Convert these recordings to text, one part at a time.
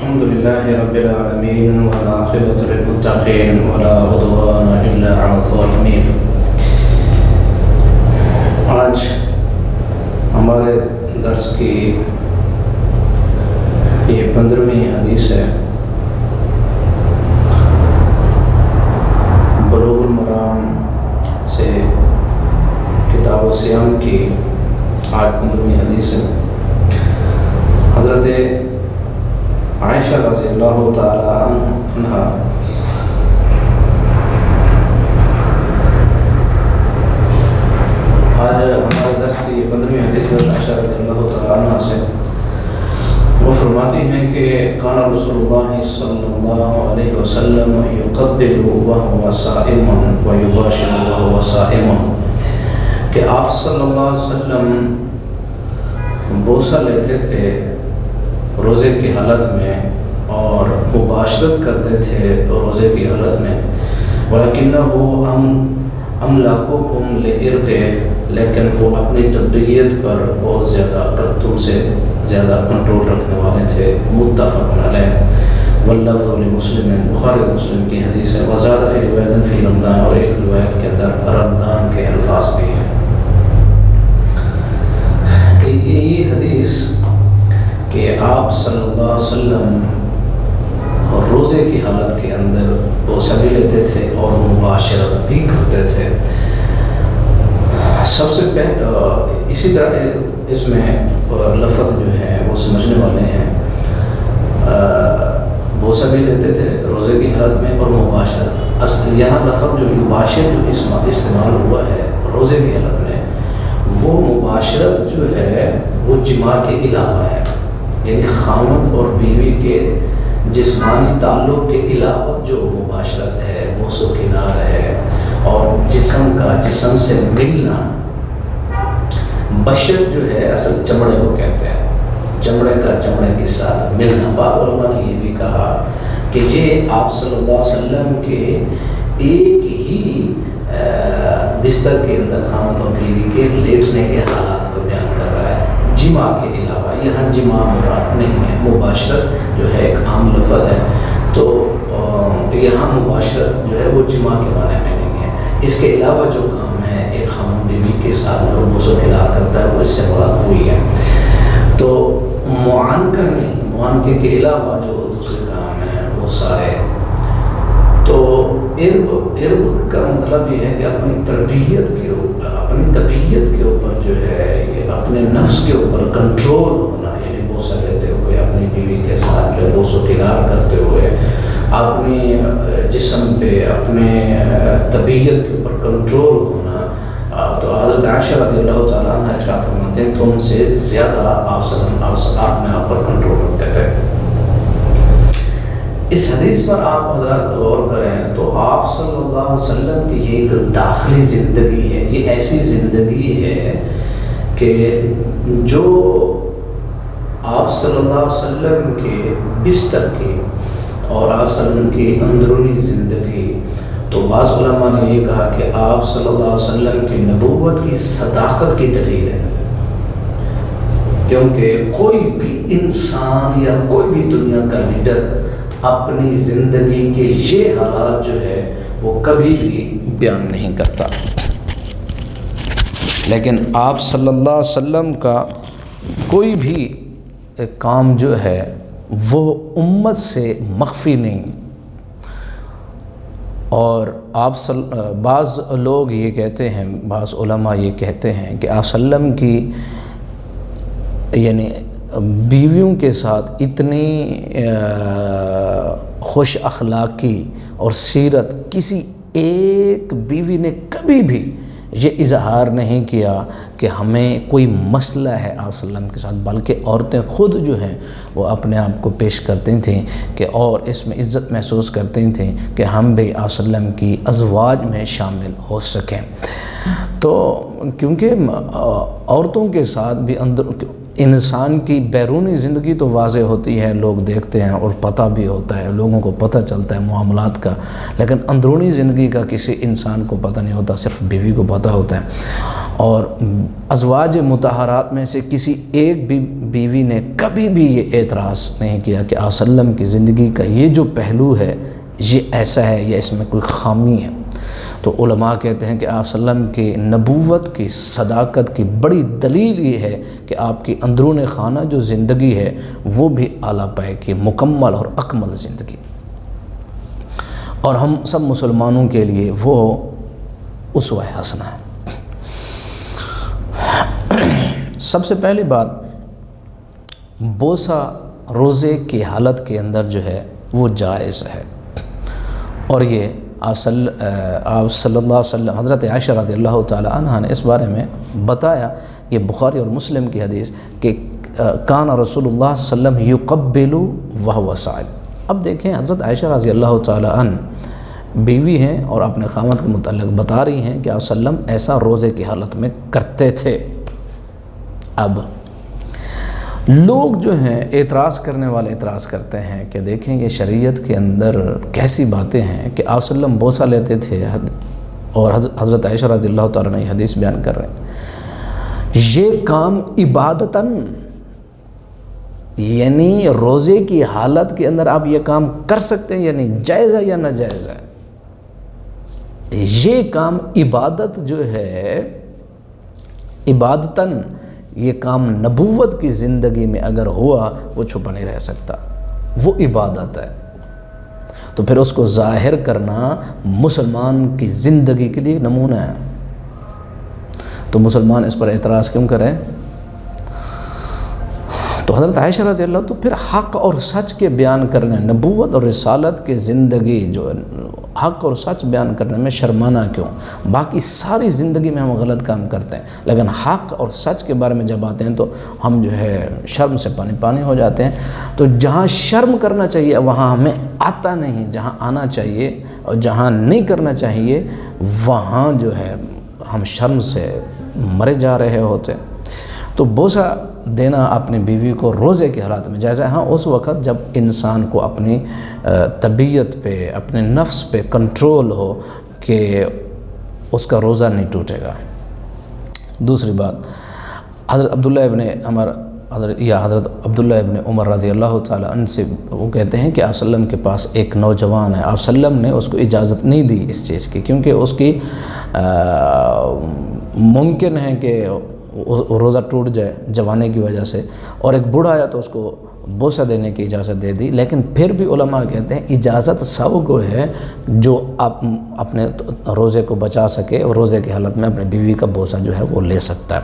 الحمد لله رب العالمين والعاقبة للمتقين ولا عدوان إلا على الظالمين۔ آج ہمارے درس کی یہ 15ویں حدیث ہے۔ بلوغ المرام سے کتاب الصیام کی آج 15ویں حدیث ہے۔ حضرت عائشہ رضی اللہ تعالی عنہ آج ہمارے درس کی 15ویں حدیث ہے۔ عائشہ رضی اللہ تعالی عنہ سے وہ فرماتی ہیں کہ کان رسول اللہ صلی اللہ علیہ وسلم یقبل وهو صائم ویباشر وهو صائم، کہ آپ صلی اللہ علیہ وسلم بوسہ لیتے تھے روزے کی حالت میں اور مباشرت کرتے تھے روزے کی حالت میں، وَلَكِنَّهُ أَمْلَكُكُمْ لِإِرْدِهِ، لیکن وہ اپنی طبیعت پر بہت زیادہ تم سے زیادہ کنٹرول رکھنے والے تھے۔ متفق علیہ، واللفظ لمسلم، بخاری مسلم کی حدیث ہے۔ وزاد فی روایت فی رمضان، اور ایک روایت کے اندر رمضان کے الفاظ بھی ہیں۔ یہ حدیث کہ آپ صلی اللہ علیہ وسلم روزے کی حالت کے اندر بوسہ بھی لیتے تھے اور مباشرت بھی کرتے تھے۔ سب سے پہلے اسی طرح اس میں لفظ جو ہے وہ سمجھنے والے ہیں، بوسہ بھی لیتے تھے روزے کی حالت میں اور مباشرت۔ یہاں لفظ جو مباشر جو استعمال ہوا ہے روزے کی حالت میں، وہ مباشرت جو ہے وہ جماع کے علاوہ ہے، یعنی خاوند اور بیوی کے جسمانی تعلق کے علاوہ جو مباشرت ہے، بوس و کنار ہے، اور جسم سے ملنا۔ بشر جو ہے اصل چمڑے کو کہتے ہیں، چمڑے کا چمڑے کے ساتھ ملنا۔ بعض علماء نے یہ بھی کہا کہ یہ آپ صلی اللہ علیہ وسلم کے ایک ہی بستر کے اندر خاوند اور بیوی کے لیٹنے کے حالات کو بیان کر رہا ہے، جماع کے علاوہ۔ یہاں جماع مراد نہیں ہے، مباشرت جو ہے ایک عام لفظ ہے، تو یہاں مباشرت جو ہے وہ جماع کے معنی میں نہیں ہے۔ اس کے علاوہ جو کام ہے ایک خاوند بیوی کے ساتھ جو بوس و کنار کرتا ہے وہ اس سے مراد ہوئی ہے۔ تو معانقہ نہیں، معانقے کے علاوہ جو دوسرے کام ہیں وہ سارے۔ تو عرب کا مطلب یہ ہے کہ اپنی طبیعت کے اوپر جو ہے یہ اپنے نفس کے اوپر کنٹرول ہونا، یعنی بوسہ لیتے ہوئے اپنی بیوی کے ساتھ جو ہے بوس و کنار کرتے ہوئے اپنی جسم پہ اپنے طبیعت کے اوپر کنٹرول ہونا۔ تو حضرت عائشہ رضی اللہ تعالیٰ عنہ ارشاد فرماتے ہیں تم سے زیادہ آپ اپنے آپ پر کنٹرول رکھتے تھے۔ اس حدیث پر آپ حضرات غور کریں تو آپ صلی اللہ علیہ وسلم کی یہ ایک داخلی زندگی ہے، یہ ایسی زندگی ہے کہ جو آپ صلی اللہ علیہ وسلم کے بستر کی اور آپ صلی اللہ علیہ وسلم کی اندرونی زندگی۔ تو بعض علماء نے یہ کہا کہ آپ صلی اللہ علیہ وسلم کی نبوت کی صداقت کی دلیل ہے، کیونکہ کوئی بھی انسان یا کوئی بھی دنیا کا لیڈر اپنی زندگی کے یہ حالات جو ہے وہ کبھی بھی بیان نہیں کرتا، لیکن آپ صلی اللہ علیہ وسلم کا کوئی بھی کام جو ہے وہ امت سے مخفی نہیں۔ اور آپ بعض لوگ یہ کہتے ہیں، بعض علماء یہ کہتے ہیں کہ آپ صلی اللہ علیہ وسلم کی یعنی بیویوں کے ساتھ اتنی خوش اخلاقی اور سیرت کسی ایک بیوی نے کبھی بھی یہ اظہار نہیں کیا کہ ہمیں کوئی مسئلہ ہے آپ صلی اللہ علیہ وسلم کے ساتھ، بلکہ عورتیں خود جو ہیں وہ اپنے آپ کو پیش کرتی تھیں کہ اور اس میں عزت محسوس کرتی تھیں کہ ہم بھی آپ صلی اللہ علیہ وسلم کی ازواج میں شامل ہو سکیں۔ تو کیونکہ عورتوں کے ساتھ بھی انسان کی بیرونی زندگی تو واضح ہوتی ہے، لوگ دیکھتے ہیں اور پتہ بھی ہوتا ہے، لوگوں کو پتہ چلتا ہے معاملات کا، لیکن اندرونی زندگی کا کسی انسان کو پتہ نہیں ہوتا، صرف بیوی کو پتہ ہوتا ہے۔ اور ازواج مطہرات میں سے کسی ایک بھی بیوی نے کبھی بھی یہ اعتراض نہیں کیا کہ آپ صلی اللہ علیہ وسلم کی زندگی کا یہ جو پہلو ہے یہ ایسا ہے یا اس میں کوئی خامی ہے۔ تو علماء کہتے ہیں کہ آپ صلی اللہ علیہ وسلم کی نبوت کی صداقت کی بڑی دلیل یہ ہے کہ آپ کی اندرون خانہ جو زندگی ہے وہ بھی اعلیٰ پائے کی مکمل اور اکمل زندگی، اور ہم سب مسلمانوں کے لیے وہ اسوہ حسنہ ہے۔ سب سے پہلی بات، بوسہ روزے کی حالت کے اندر جو ہے وہ جائز ہے، اور یہ آپ صلی اللہ علیہ وسلم، حضرت عائشہ رضی اللہ تعالی عنہ نے اس بارے میں بتایا، یہ بخاری اور مسلم کی حدیث کہ کان رسول اللہ صلی اللہ علیہ وسلم یقبل وہو صائم۔ اب دیکھیں حضرت عائشہ رضی اللہ تعالی عنہ بیوی ہیں اور اپنے خاوند کے متعلق بتا رہی ہیں کہ آپ صلی اللہ علیہ وسلم ایسا روزے کی حالت میں کرتے تھے۔ اب لوگ جو ہیں اعتراض کرنے والے اعتراض کرتے ہیں کہ دیکھیں یہ شریعت کے اندر کیسی باتیں ہیں کہ آپ صلی اللہ علیہ وسلم بوسہ لیتے تھے، اور حضرت عائشہ رضی اللہ تعالیٰ نے یہ حدیث بیان کر رہے ہیں۔ یہ کام عبادتاً، یعنی روزے کی حالت کے اندر آپ یہ کام کر سکتے ہیں، یعنی جائز ہے یا ناجائز ہے؟ یہ کام عبادت جو ہے، عبادتاً یہ کام نبوت کی زندگی میں اگر ہوا وہ چھپا نہیں رہ سکتا، وہ عبادت ہے۔ تو پھر اس کو ظاہر کرنا مسلمان کی زندگی کے لیے نمونہ ہے، تو مسلمان اس پر اعتراض کیوں کرے؟ تو حضرت عائشہ رضی اللہ تو پھر حق اور سچ کے بیان کرنے، نبوت اور رسالت کی زندگی جو حق اور سچ بیان کرنے میں شرمانا کیوں؟ باقی ساری زندگی میں ہم غلط کام کرتے ہیں، لیکن حق اور سچ کے بارے میں جب آتے ہیں تو ہم جو ہے شرم سے پانی پانی ہو جاتے ہیں۔ تو جہاں شرم کرنا چاہیے وہاں ہمیں آتا نہیں، جہاں آنا چاہیے اور جہاں نہیں کرنا چاہیے وہاں جو ہے ہم شرم سے مرے جا رہے ہوتے۔ تو بوسہ دینا اپنی بیوی کو روزے کے حالات میں جائز ہے، ہاں اس وقت جب انسان کو اپنی طبیعت پہ، اپنے نفس پہ کنٹرول ہو کہ اس کا روزہ نہیں ٹوٹے گا۔ دوسری بات، حضرت عبداللہ ابن عمر رضی اللہ تعالیٰ عنہ سے وہ کہتے ہیں کہ آپ صلی اللہ علیہ وسلم کے پاس ایک نوجوان ہے، آپ صلی اللہ علیہ وسلم نے اس کو اجازت نہیں دی اس چیز کی، کیونکہ اس کی ممکن ہے کہ روزہ ٹوٹ جائے جوانے کی وجہ سے، اور ایک بوڑھا آیا تو اس کو بوسہ دینے کی اجازت دے دی۔ لیکن پھر بھی علماء کہتے ہیں اجازت سب کو ہے جو اپنے روزے کو بچا سکے، اور روزے کی حالت میں اپنے بیوی کا بوسہ جو ہے وہ لے سکتا ہے۔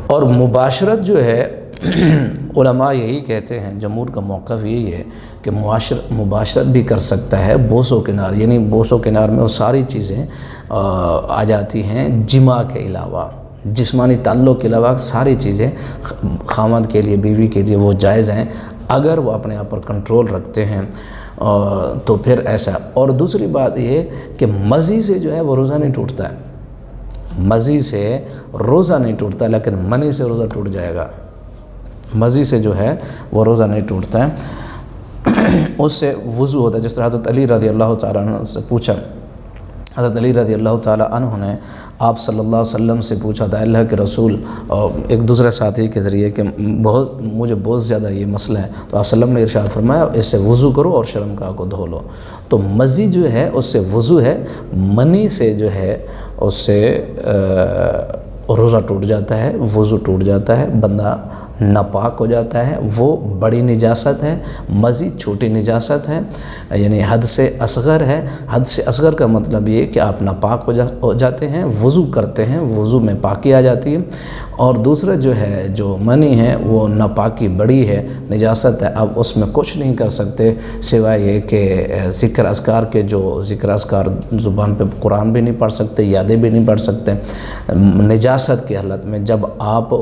اور مباشرت جو ہے علماء یہی کہتے ہیں، جمہور کا موقف یہی ہے کہ مباشرت بھی کر سکتا ہے بوس و کنار، یعنی بوس و کنار میں وہ ساری چیزیں آ جاتی ہیں جماع کے علاوہ، جسمانی تعلق کے علاوہ ساری چیزیں خاوند کے لیے، بیوی کے لیے وہ جائز ہیں اگر وہ اپنے آپ پر کنٹرول رکھتے ہیں، تو پھر ایسا۔ اور دوسری بات یہ کہ مزی سے جو ہے وہ روزہ نہیں ٹوٹتا ہے، مزی سے روزہ نہیں ٹوٹتا، لیکن منی سے روزہ ٹوٹ جائے گا۔ مزی سے جو ہے وہ روزہ نہیں ٹوٹتا ہے، اس سے وضو ہوتا ہے۔ جس طرح حضرت علی رضی اللہ تعالیٰ عنہ سے پوچھا، حضرت علی رضی اللہ تعالیٰ عنہ نے آپ صلی اللہ علیہ وسلم سے پوچھا تھا، اللہ کے رسول، ایک دوسرے ساتھی کے ذریعے کہ مجھے بہت زیادہ یہ مسئلہ ہے، تو آپ صلی اللہ علیہ وسلم نے ارشاد فرمایا اس سے وضو کرو اور شرمگاہ کو دھو لو۔ تو مزی جو ہے اس سے وضو ہے، منی سے جو ہے اس سے روزہ ٹوٹ جاتا ہے، وضو ٹوٹ جاتا ہے، بندہ ناپاک ہو جاتا ہے۔ وہ بڑی نجاست ہے، مزی چھوٹی نجاست ہے، یعنی حد سے اصغر ہے۔ حد سے اصغر کا مطلب یہ کہ آپ ناپاک ہو جاتے ہیں، وضو کرتے ہیں، وضو میں پاکی آ جاتی ہے۔ اور دوسرا جو ہے جو منی ہے وہ ناپاکی بڑی ہے، نجاست ہے، اب اس میں کچھ نہیں کر سکتے سوائے یہ کہ ذکر اذکار کے، جو ذکر اذکار زبان پہ قرآن بھی نہیں پڑھ سکتے، یادیں بھی نہیں پڑھ سکتے۔ نجاست کی حالت میں جب آپ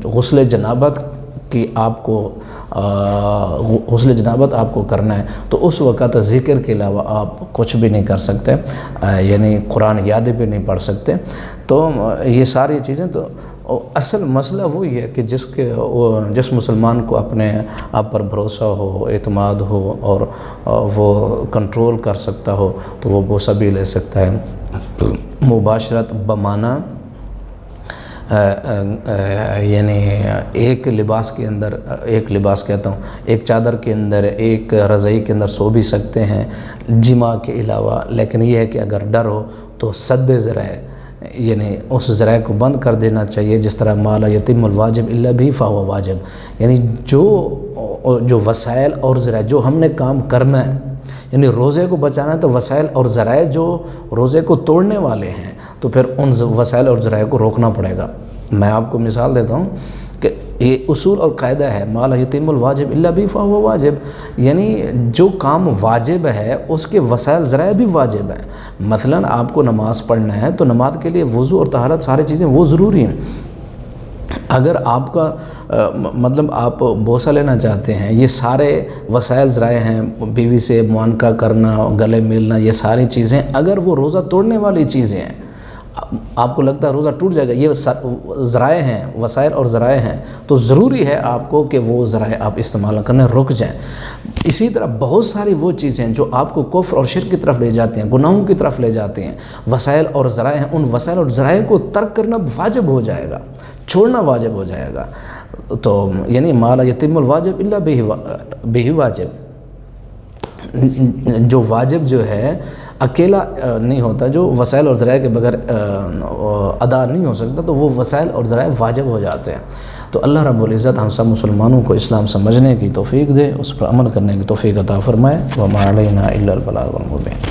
غسل جنابت کہ آپ کو غسل جنابت آپ کو کرنا ہے تو اس وقت ذکر کے علاوہ آپ کچھ بھی نہیں کر سکتے، یعنی قرآن یاد بھی نہیں پڑھ سکتے۔ تو یہ ساری چیزیں، تو اصل مسئلہ وہی ہے کہ جس مسلمان کو اپنے آپ پر بھروسہ ہو، اعتماد ہو اور وہ کنٹرول کر سکتا ہو تو وہ بوسہ بھی لے سکتا ہے۔ مباشرت بمعنی یعنی ایک لباس کے اندر، ایک لباس کہتا ہوں، ایک چادر کے اندر، ایک رضائی کے اندر سو بھی سکتے ہیں جماع کے علاوہ، لیکن یہ ہے کہ اگر ڈر ہو تو سد ذرائع، یعنی اس ذرائع کو بند کر دینا چاہیے، جس طرح ما لا یتم الواجب الا به فهو واجب، یعنی جو وسائل اور ذرائع جو ہم نے کام کرنا ہے، یعنی روزے کو بچانا ہے تو وسائل اور ذرائع جو روزے کو توڑنے والے ہیں تو پھر ان وسائل اور ذرائع کو روکنا پڑے گا۔ میں آپ کو مثال دیتا ہوں کہ یہ اصول اور قاعدہ ہے، ما لا یتم الواجب الا به فهو واجب، یعنی جو کام واجب ہے اس کے وسائل ذرائع بھی واجب ہیں۔ مثلا آپ کو نماز پڑھنا ہے تو نماز کے لیے وضو اور طہارت ساری چیزیں وہ ضروری ہیں۔ اگر آپ کا مطلب آپ بوسہ لینا چاہتے ہیں، یہ سارے وسائل ذرائع ہیں، بیوی سے معانقہ کرنا، گلے ملنا، یہ ساری چیزیں اگر وہ روزہ توڑنے والی چیزیں ہیں، آپ کو لگتا ہے روزہ ٹوٹ جائے گا، یہ ذرائع ہیں، وسائل اور ذرائع ہیں، تو ضروری ہے آپ کو کہ وہ ذرائع آپ استعمال کرنے رک جائیں۔ اسی طرح بہت ساری وہ چیزیں جو آپ کو کفر اور شرک کی طرف لے جاتی ہیں، گناہوں کی طرف لے جاتی ہیں، وسائل اور ذرائع ہیں، ان وسائل اور ذرائع کو ترک کرنا واجب ہو جائے گا، چھوڑنا واجب ہو جائے گا۔ تو یعنی ما لا یتم الواجب الا به واجب، جو واجب جو ہے اکیلا نہیں ہوتا، جو وسائل اور ذرائع کے بغیر ادا نہیں ہو سکتا، تو وہ وسائل اور ذرائع واجب ہو جاتے ہیں۔ تو اللہ رب العزت ہم سب مسلمانوں کو اسلام سمجھنے کی توفیق دے، اس پر عمل کرنے کی توفیق عطا فرمائے۔ وما علینا الا البلاغ المبین۔